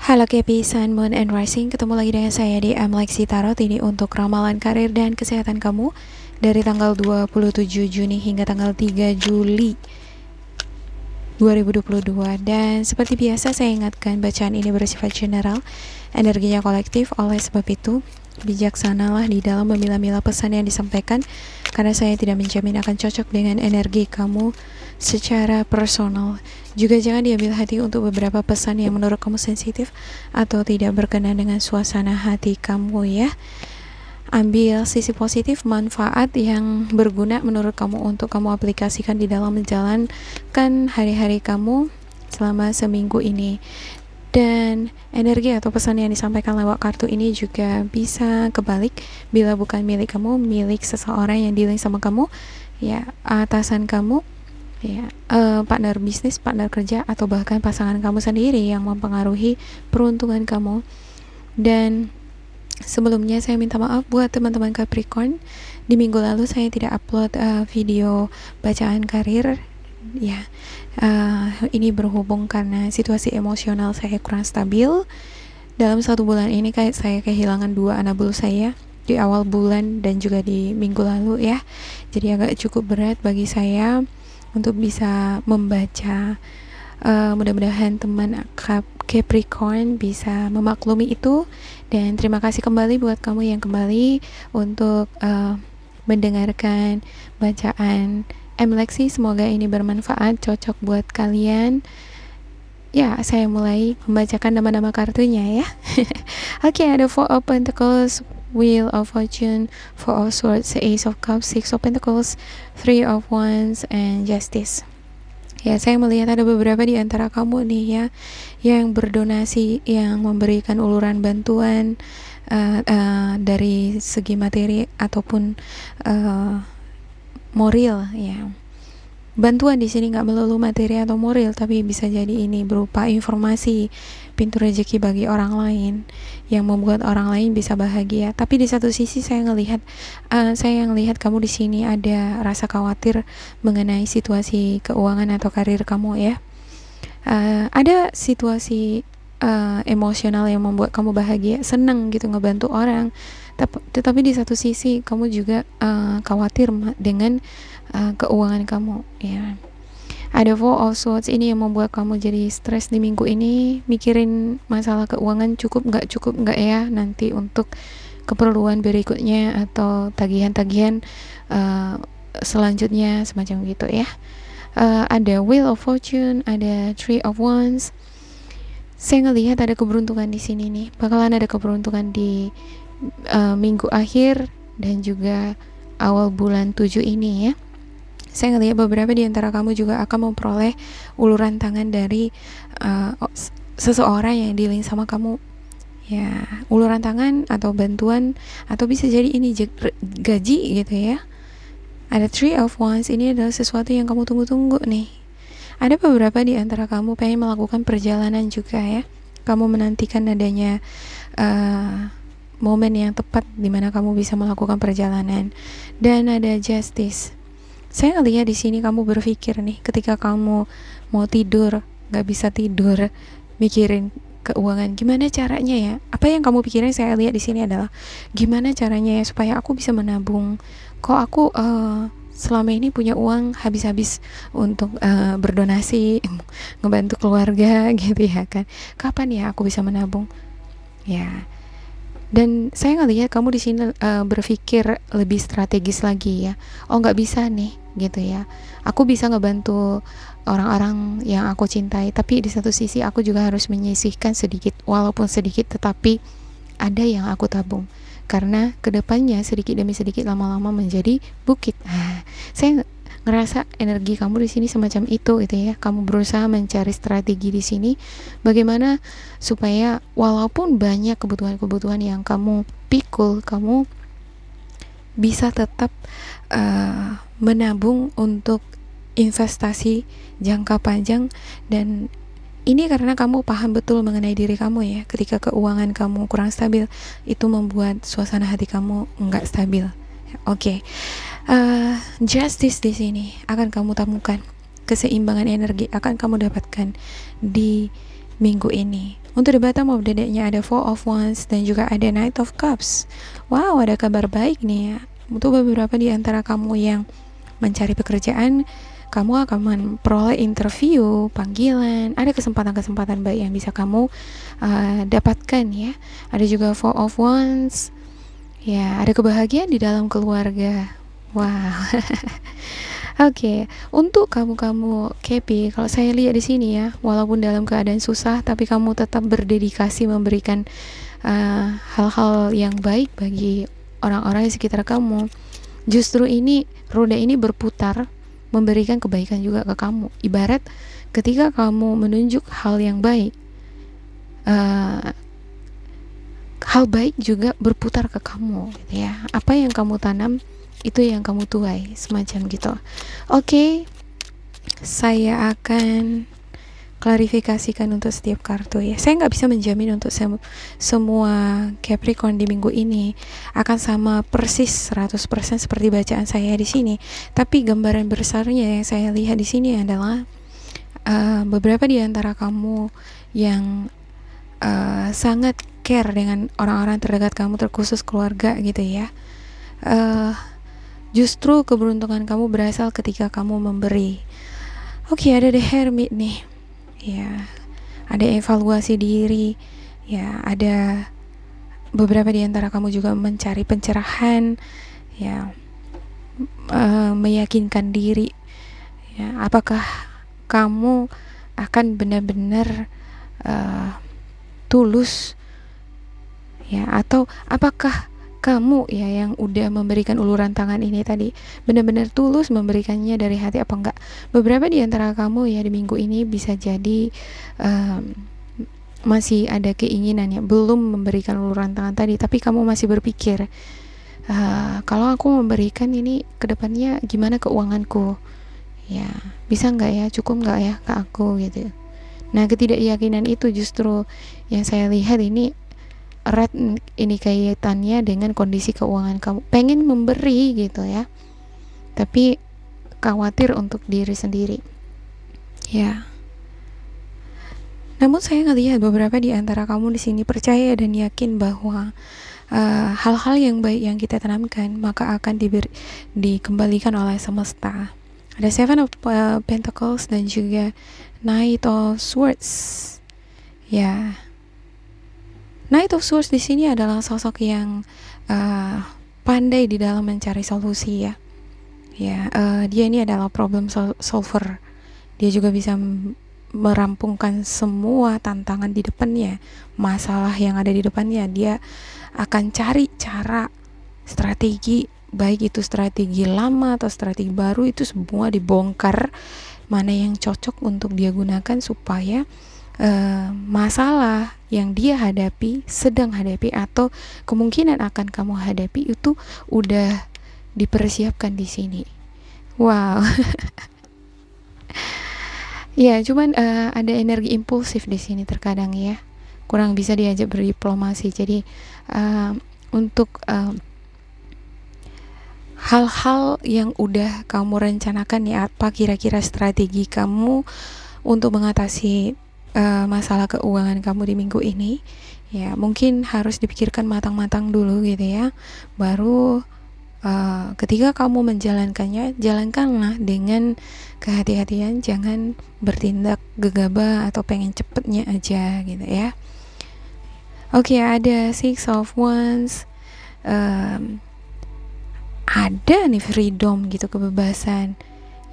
Halo Kepi, Sun, Moon, and Rising. Ketemu lagi dengan saya di Lexi Tarot. Ini untuk ramalan karir dan kesehatan kamu dari tanggal 27 Juni hingga tanggal 3 Juli 2022. Dan seperti biasa saya ingatkan, bacaan ini bersifat general, energinya kolektif. Oleh sebab itu bijaksanalah di dalam memilah-milah pesan yang disampaikan, karena saya tidak menjamin akan cocok dengan energi kamu secara personal. Juga jangan diambil hati untuk beberapa pesan yang menurut kamu sensitif atau tidak berkenan dengan suasana hati kamu ya. Ambil sisi positif, manfaat yang berguna menurut kamu untuk kamu aplikasikan di dalam menjalankan hari-hari kamu selama seminggu ini. Dan energi atau pesan yang disampaikan lewat kartu ini juga bisa kebalik bila bukan milik kamu, milik seseorang yang dealing sama kamu, ya, atasan kamu, ya, partner bisnis, partner kerja, atau bahkan pasangan kamu sendiri yang mempengaruhi peruntungan kamu. Dan sebelumnya saya minta maaf buat teman-teman Capricorn, di minggu lalu saya tidak upload video bacaan karir ya. Ini berhubung karena situasi emosional saya kurang stabil. Dalam 1 bulan ini kayak saya kehilangan 2 anak bulu saya di awal bulan dan juga di minggu lalu ya. Jadi agak cukup berat bagi saya untuk bisa membaca. Mudah-mudahan teman Capricorn bisa memaklumi itu. Dan terima kasih kembali buat kamu yang kembali untuk mendengarkan bacaan Lexi. Semoga ini bermanfaat, cocok buat kalian. Ya, saya mulai membacakan nama-nama kartunya ya. Oke, ada Four of Pentacles, Wheel of Fortune, Four of Swords, Ace of Cups, Six of Pentacles, Three of Wands, and Justice. Ya, saya melihat ada beberapa di antara kamu nih ya yang berdonasi, yang memberikan uluran bantuan dari segi materi ataupun moral ya. Bantuan di sini nggak melulu materi atau moral, tapi bisa jadi ini berupa informasi, pintu rezeki bagi orang lain yang membuat orang lain bisa bahagia. Tapi di satu sisi saya ngelihat kamu di sini ada rasa khawatir mengenai situasi keuangan atau karir kamu ya. Ada situasi emosional yang membuat kamu bahagia, senang gitu ngebantu orang. Tetapi di satu sisi kamu juga khawatir dengan keuangan kamu ya. Ada Four of Swords ini yang membuat kamu jadi stres di minggu ini, mikirin masalah keuangan cukup nggak ya nanti untuk keperluan berikutnya atau tagihan-tagihan selanjutnya semacam gitu ya. Ada Wheel of Fortune, ada Three of Wands. Saya ngelihat ada keberuntungan di sini nih, bakalan ada keberuntungan di minggu akhir dan juga awal bulan 7 ini ya. Saya ngelihat beberapa di antara kamu juga akan memperoleh uluran tangan dari seseorang yang dealing sama kamu ya, uluran tangan atau bantuan, atau bisa jadi ini gaji gitu ya. Ada Three of Wands, ini adalah sesuatu yang kamu tunggu-tunggu nih. Ada beberapa di antara kamu pengen melakukan perjalanan juga ya. Kamu menantikan adanya momen yang tepat di mana kamu bisa melakukan perjalanan. Dan ada Justice. Saya ngelihat di sini kamu berpikir nih, ketika kamu mau tidur nggak bisa tidur, mikirin keuangan, gimana caranya ya? Apa yang kamu pikirin saya lihat di sini adalah gimana caranya ya supaya aku bisa menabung. Kok aku selama ini punya uang habis-habis untuk berdonasi, ngebantu keluarga gitu ya kan? Kapan ya aku bisa menabung? Ya. Dan saya ngelihat kamu di sini berpikir lebih strategis lagi ya. Oh, nggak bisa nih gitu ya. Aku bisa ngebantu orang-orang yang aku cintai, tapi di satu sisi aku juga harus menyisihkan sedikit, walaupun sedikit, tetapi ada yang aku tabung. Karena kedepannya sedikit demi sedikit lama-lama menjadi bukit. Saya ngerasa energi kamu di sini semacam itu gitu ya. Kamu berusaha mencari strategi di sini bagaimana supaya walaupun banyak kebutuhan-kebutuhan yang kamu pikul, kamu bisa tetap menabung untuk investasi jangka panjang. Dan ini karena kamu paham betul mengenai diri kamu ya. Ketika keuangan kamu kurang stabil, itu membuat suasana hati kamu nggak stabil. Oke. Justice di sini akan kamu temukan, keseimbangan energi akan kamu dapatkan di minggu ini Untuk di bottom of the decknya ada Four of Wands dan juga ada Knight of Cups. Wow, ada kabar baik nih ya. Untuk beberapa di antara kamu yang mencari pekerjaan, kamu akan memperoleh interview, panggilan, ada kesempatan-kesempatan baik yang bisa kamu dapatkan ya. Ada juga Four of Wands. Ya, ada kebahagiaan di dalam keluarga. Wow. Oke, untuk kamu Kepi, kalau saya lihat di sini ya, walaupun dalam keadaan susah, tapi kamu tetap berdedikasi memberikan hal-hal yang baik bagi orang-orang di sekitar kamu. Justru ini roda ini berputar, memberikan kebaikan juga ke kamu. Ibarat ketika kamu menunjuk hal yang baik, hal baik juga berputar ke kamu gitu ya. Apa yang kamu tanam itu yang kamu tuai, semacam gitu. Oke, saya akan klarifikasikan untuk setiap kartu ya. Saya nggak bisa menjamin untuk semua Capricorn di minggu ini akan sama persis 100% seperti bacaan saya di sini. Tapi gambaran besarnya yang saya lihat di sini adalah beberapa di antara kamu yang sangat care dengan orang-orang terdekat kamu, terkhusus keluarga gitu ya. Justru keberuntungan kamu berasal ketika kamu memberi. Oke, ada The Hermit nih. Ya, ada evaluasi diri. Ya, ada beberapa di antara kamu juga mencari pencerahan. Ya, meyakinkan diri. Ya, apakah kamu akan benar-benar tulus? Ya, atau apakah kamu ya yang udah memberikan uluran tangan ini tadi benar-benar tulus memberikannya dari hati apa enggak? Beberapa di antara kamu ya di minggu ini bisa jadi masih ada keinginan ya, belum memberikan uluran tangan tadi, tapi kamu masih berpikir kalau aku memberikan ini kedepannya gimana keuanganku ya, bisa nggak ya, cukup nggak ya ke aku gitu. Nah, ketidakyakinan itu justru yang saya lihat ini erat ini kaitannya dengan kondisi keuangan kamu. Pengen memberi gitu ya, tapi khawatir untuk diri sendiri ya. Namun saya ngelihat beberapa di antara kamu di sini percaya dan yakin bahwa hal-hal yang baik yang kita tanamkan maka akan dikembalikan oleh semesta. Ada Seven of Pentacles dan juga Knight of Swords ya. Knight of Swords di sini adalah sosok yang pandai di dalam mencari solusi ya. Ya, dia ini adalah problem solver. Dia juga bisa merampungkan semua tantangan di depannya, masalah yang ada di depannya. Dia akan cari cara, strategi, baik itu strategi lama atau strategi baru, itu semua dibongkar mana yang cocok untuk dia gunakan supaya masalah yang dia hadapi, sedang hadapi, atau kemungkinan akan kamu hadapi itu udah dipersiapkan di sini. Wow. Ya, cuman ada energi impulsif di sini terkadang ya. Kurang bisa diajak berdiplomasi. Jadi untuk hal-hal yang udah kamu rencanakan ya, apa kira-kira strategi kamu untuk mengatasi masalah keuangan kamu di minggu ini ya, mungkin harus dipikirkan matang-matang dulu gitu ya. Baru ketika kamu menjalankannya, jalankanlah dengan kehati-hatian, jangan bertindak gegabah atau pengen cepetnya aja gitu ya. Oke, ada Six of Wands, ada nih freedom gitu, kebebasan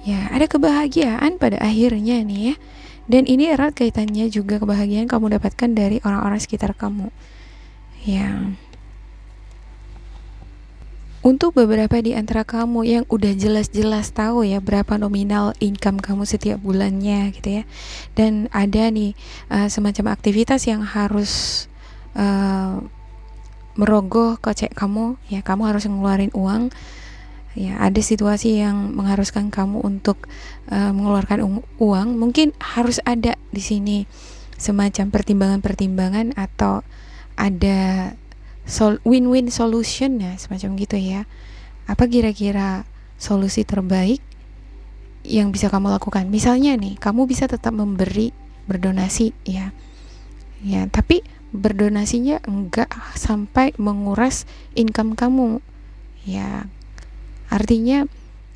ya, ada kebahagiaan pada akhirnya nih ya. Dan ini erat kaitannya juga kebahagiaan kamu dapatkan dari orang-orang sekitar kamu ya. Untuk beberapa di antara kamu yang udah jelas-jelas tahu ya berapa nominal income kamu setiap bulannya gitu ya, dan ada nih semacam aktivitas yang harus merogoh kocek kamu ya, kamu harus ngeluarin uang ya, ada situasi yang mengharuskan kamu untuk mengeluarkan uang, mungkin harus ada di sini semacam pertimbangan-pertimbangan atau ada win-win solution ya, semacam gitu ya. Apa kira-kira solusi terbaik yang bisa kamu lakukan? Misalnya nih, kamu bisa tetap memberi, berdonasi ya. Ya, tapi berdonasinya enggak sampai menguras income kamu. Ya, artinya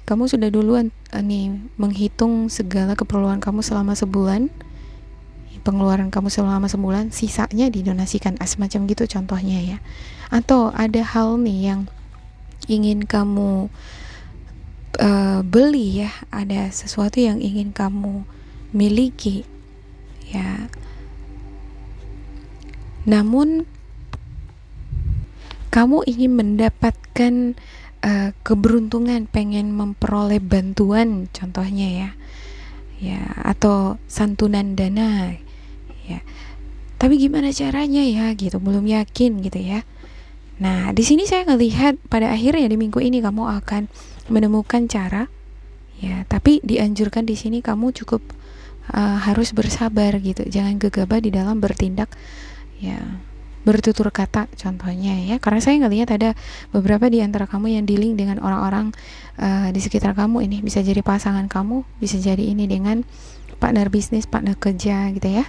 kamu sudah duluan nih menghitung segala keperluan kamu selama sebulan, pengeluaran kamu selama sebulan, sisanya didonasikan, semacam gitu contohnya ya. Atau ada hal nih yang ingin kamu beli ya, ada sesuatu yang ingin kamu miliki ya, namun kamu ingin mendapatkan keberuntungan, pengen memperoleh bantuan contohnya ya, atau santunan dana ya, tapi gimana caranya ya gitu, belum yakin gitu ya. Nah, di sini saya ngelihat pada akhirnya di minggu ini kamu akan menemukan cara ya, tapi dianjurkan di sini kamu cukup harus bersabar gitu, jangan gegabah di dalam bertindak ya, bertutur kata contohnya ya, karena saya ngelihat ada beberapa di antara kamu yang dealing dengan orang-orang di sekitar kamu. Ini bisa jadi pasangan kamu, bisa jadi ini dengan partner bisnis, partner kerja gitu ya.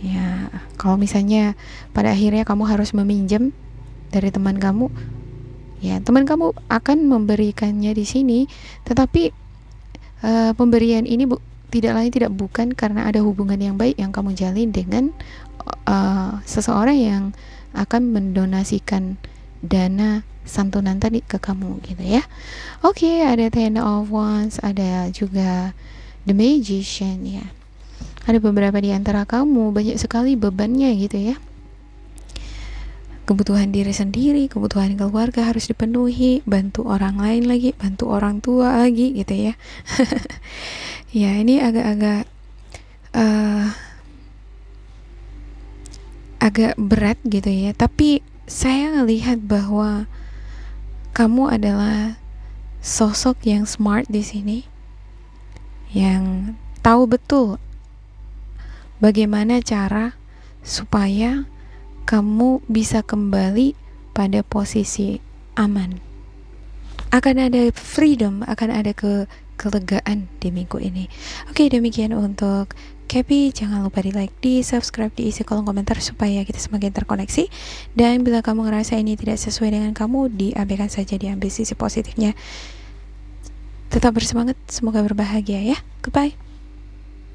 Ya, kalau misalnya pada akhirnya kamu harus meminjam dari teman kamu, ya teman kamu akan memberikannya di sini, tetapi pemberian ini tidak lain tidak bukan karena ada hubungan yang baik yang kamu jalin dengan seseorang yang akan mendonasikan dana santunan tadi ke kamu gitu ya. Oke, ada Ten of Wands, ada juga The Magician ya. Ada beberapa di antara kamu banyak sekali bebannya gitu ya. Kebutuhan diri sendiri, kebutuhan keluarga harus dipenuhi, bantu orang lain lagi, bantu orang tua lagi gitu ya. Ya, ini agak-agak agak berat gitu ya, tapi saya ngelihat bahwa kamu adalah sosok yang smart di sini, yang tahu betul bagaimana cara supaya kamu bisa kembali pada posisi aman. Akan ada freedom, akan ada kelegaan di minggu ini. Oke, demikian untuk Kepi. Jangan lupa di like, di subscribe, diisi kolom komentar supaya kita semakin terkoneksi. Dan bila kamu ngerasa ini tidak sesuai dengan kamu, diabaikan saja, diambil sisi positifnya. Tetap bersemangat, semoga berbahagia ya. Goodbye.